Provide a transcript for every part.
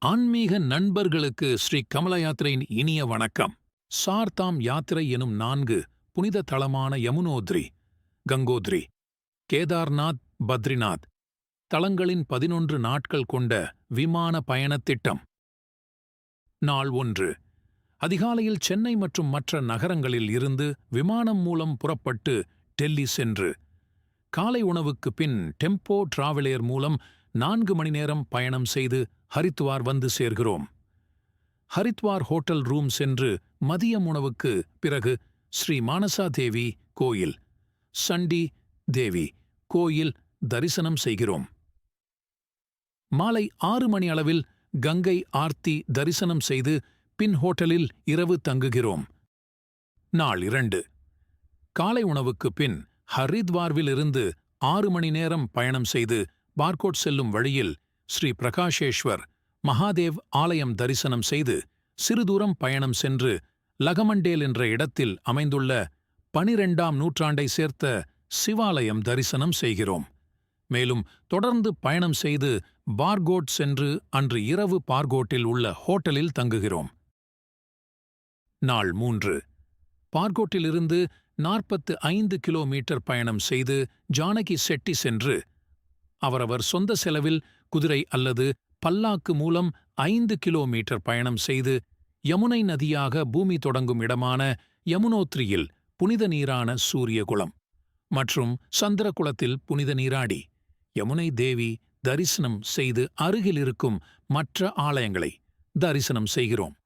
ஆன்மீக நண்பர்களுக்கு ஸ்ரீ கமல யாத்திரையின் இனிய வணக்கம். சார்தாம் யாத்திரை எனும் 4 புனித தலமான யமுனோத்ரி, கங்கோத்ரி, கேதார்நாத், பத்ரிநாத் தலங்களின் 11 நாட்கள் கொண்ட விமான பயணத் திட்டம். நாள் 1. அதிகாலையில் சென்னை மற்றும் மற்ற நகரங்களில் இருந்து விமானம் மூலம் புறப்பட்டு டெல்லி சென்று, காலை உணவுக்கு பின் டெம்போ டிராவலேர் மூலம் 4 மணி நேரம் பயணம் செய்து ஹரித்வார் வந்து சேர்கிறோம். ஹரித்வார் ஹோட்டல் ரூம் சென்று மதியம் உணவுக்கு பிறகு ஸ்ரீ மானசா தேவி கோயில், சண்டி தேவி கோயில் தரிசனம் செய்கிறோம். மாலை 6 மணி அளவில் கங்கை ஆர்த்தி தரிசனம் செய்து பின் ஹோட்டலில் இரவு தங்குகிறோம். நாள் 2. காலை உணவுக்கு பின் ஹரித்வார்விலிருந்து 6 மணி நேரம் பயணம் செய்து பார்கோட் செல்லும் வழியில் ஸ்ரீ பிரகாஷேஸ்வர் மகாதேவ் ஆலயம் தரிசனம் செய்து சிறு தூரம் பயணம் சென்று லகமண்டேல் என்ற இடத்தில் அமைந்துள்ள 12ஆம் நூற்றாண்டை சேர்த்த சிவாலயம் தரிசனம் செய்கிறோம். மேலும் தொடர்ந்து பயணம் செய்து பார்கோட் சென்று அன்று இரவு பார்கோட்டில் உள்ள ஹோட்டலில் தங்குகிறோம். நாள் 3. பார்கோட்டிலிருந்து 45 கிலோமீட்டர் பயணம் செய்து ஜானகி செட்டி சென்று அவரவர் சொந்த செலவில் குதிரை அல்லது பல்லாக்கு மூலம் 5 கிலோமீட்டர் பயணம் செய்து யமுனை நதியாக பூமி தொடங்கும் இடமான யமுனோத்ரியில் புனித நீரான சூரியகுளம் மற்றும் சந்திரகுளத்தில் புனித நீராடி யமுனை தேவி தரிசனம் செய்து அருகில் இருக்கும் மற்ற ஆலயங்களை தரிசனம் செய்கிறோம்.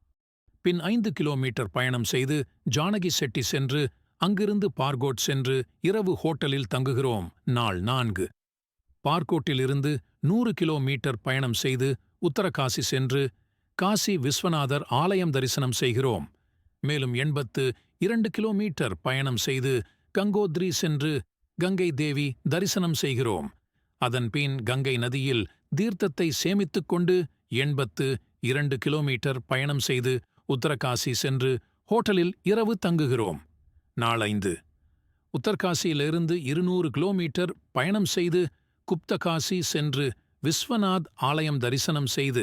பின் 5 கிலோமீட்டர் பயணம் செய்து ஜானகி செட்டி சென்று அங்கிருந்து பார்கோட் சென்று இரவு ஹோட்டலில் தங்குகிறோம். நாள் 4. பார்கோட்டிலிருந்து 100 கிலோமீட்டர் பயணம் செய்து உத்தரகாசி சென்று காசி விஸ்வநாதர் ஆலயம் தரிசனம் செய்கிறோம். மேலும் 82 கிலோமீட்டர் பயணம் செய்து கங்கோத்ரி சென்று கங்கை தேவி தரிசனம் செய்கிறோம். அதன்பின் கங்கை நதியில் தீர்த்தத்தை சேமித்துக் கொண்டு 82 கிலோமீட்டர் பயணம் செய்து உத்தரகாசி சென்று ஹோட்டலில் இரவு தங்குகிறோம். நாள் 5. உத்தரகாசியிலிருந்து 200 கிலோமீட்டர் பயணம் செய்து குப்தகாசி சென்று விஸ்வநாத் ஆலயம் தரிசனம் செய்து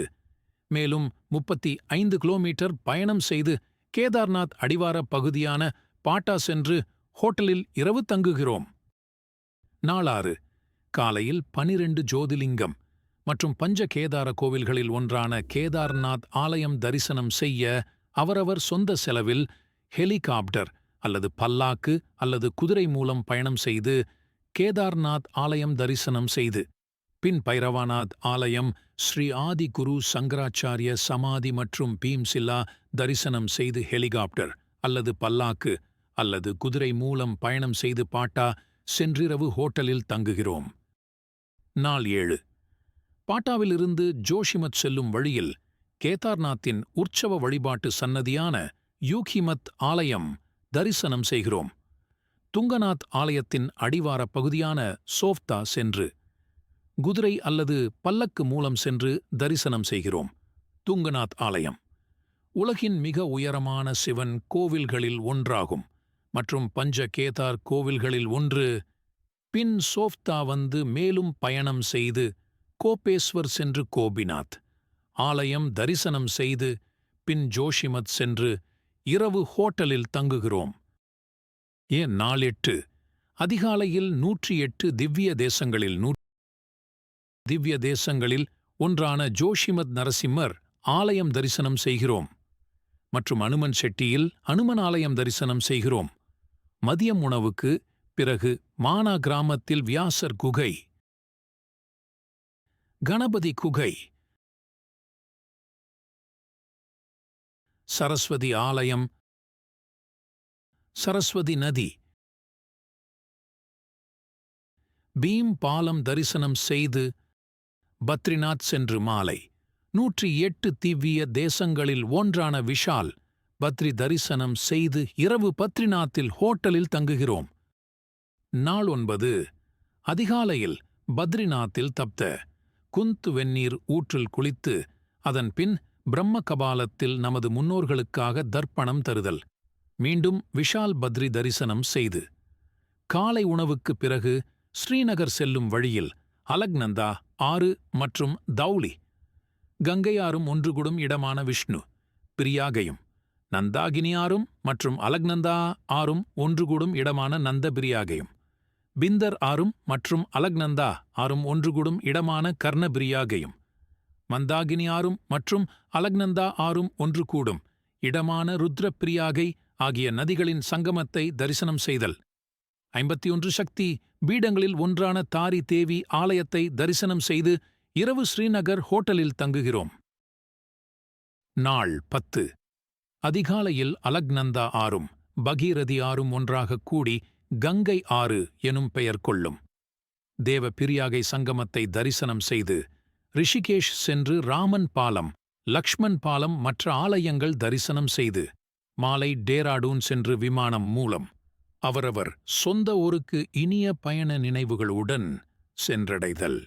மேலும் 35 கிலோமீட்டர் பயணம் செய்து கேதார்நாத் அடிவார பகுதியான பாட்டா சென்று ஹோட்டலில் இரவு தங்குகிறோம். நாள் 6. காலையில் 12 ஜோதிலிங்கம் மற்றும் பஞ்ச கேதார கோவில்களில் ஒன்றான கேதார்நாத் ஆலயம் தரிசனம் செய்ய அவரவர் சொந்த செலவில் ஹெலிகாப்டர் அல்லது பல்லாக்கு அல்லது குதிரை மூலம் பயணம் செய்து கேதார்நாத் ஆலயம் தரிசனம் செய்து பின் பைரவாநாத் ஆலயம், ஸ்ரீ ஆதி குரு சங்கராச்சாரிய சமாதி மற்றும் பீம்சில்லா தரிசனம் செய்து ஹெலிகாப்டர் அல்லது பல்லாக்கு அல்லது குதிரை மூலம் பயணம் செய்து பாட்டா சென்றிரவு ஹோட்டலில் தங்குகிறோம். நாள் 7. பாட்டாவிலிருந்து ஜோஷிமத் செல்லும் வழியில் கேதார்நாத்தின் உற்சவ வழிபாட்டு சன்னதியான யூகிமத் ஆலயம் தரிசனம் செய்கிறோம். துங்கநாத் ஆலயத்தின் அடிவார பகுதியான சோஃப்தா சென்று குதிரை அல்லது பல்லக்கு மூலம் சென்று தரிசனம் செய்கிறோம். துங்கநாத் ஆலயம் உலகின் மிக உயரமான சிவன் கோவில்களில் ஒன்றாகும் மற்றும் பஞ்ச கேதார் கோவில்களில் ஒன்று. பின் சோஃப்தா வந்து மேலும் பயணம் செய்து கோபேஸ்வர் சென்று கோபிநாத் ஆலயம் தரிசனம் செய்து பின் ஜோஷிமத் சென்று இரவு ஹோட்டலில் தங்குகிறோம். நாள் 8. அதிகாலையில் 108 திவ்ய தேசங்களில் ஒன்றான ஜோஷிமத் நரசிம்மர் ஆலயம் தரிசனம் செய்கிறோம் மற்றும் அனுமன் செட்டியில் அனுமன் ஆலயம் தரிசனம் செய்கிறோம். மதியம் உணவுக்கு பிறகு மானா கிராமத்தில் வியாசர் குகை, கணபதி குகை, சரஸ்வதி ஆலயம், சரஸ்வதி நதி, பீம் பாலம் தரிசனம் செய்து பத்ரிநாத் சென்று மாலை 108 திவ்ய தேசங்களில் ஒன்றான விஷால் பத்ரி தரிசனம் செய்து இரவு பத்ரிநாத்தில் ஹோட்டலில் தங்குகிறோம். நாள் 9. அதிகாலையில் பத்ரிநாத்தில் தப்த குந்து வெந்நீர் ஊற்றில் குளித்து அதன் பின் பிரம்ம கபாலத்தில் நமது முன்னோர்களுக்காக தர்ப்பணம் தருதல். மீண்டும் விஷால் பத்ரி தரிசனம் செய்து காலை உணவுக்கு பிறகு ஸ்ரீநகர் செல்லும் வழியில் அலக்நந்தா ஆறு மற்றும் தௌலி கங்கை ஆறும் ஒன்று கூடும் இடமான விஷ்ணு பிரியாகையும், நந்தாகினி ஆறும் மற்றும் அலக்நந்தா ஆறும் ஒன்று கூடும் இடமான நந்த பிரியாகையும், பிந்தர் ஆறும் மற்றும் அலக்நந்தா ஆறும் ஒன்று கூடும் இடமான கர்ண பிரியாகையும், மந்தாகினி ஆறும் மற்றும் அலக்நந்தா ஆறும் ஒன்று கூடும் இடமான ருத்ரப்பிரியாகை ஆகிய நதிகளின் சங்கமத்தை தரிசனம் செய்தல். 51 சக்தி பீடங்களில் ஒன்றான தாரி தேவி ஆலயத்தை தரிசனம் செய்து இரவு ஸ்ரீநகர் ஹோட்டலில் தங்குகிறோம். நாள் 10. அதிகாலையில் அலக்நந்தா ஆறும் பகீரதி ஆறும் ஒன்றாகக் கூடி கங்கை ஆறு எனும் பெயர் கொள்ளும். தேவ பிரியாகை சங்கமத்தை தரிசனம் செய்து ரிஷிகேஷ் சென்று ராமன் பாலம், லக்ஷ்மன் பாலம் மற்ற ஆலயங்கள் தரிசனம் செய்து மாலை டேராடூன் சென்று விமானம் மூலம் அவரவர் சொந்த ஊருக்கு இனிய பயண நினைவுகளுடன் சென்றடைதல்.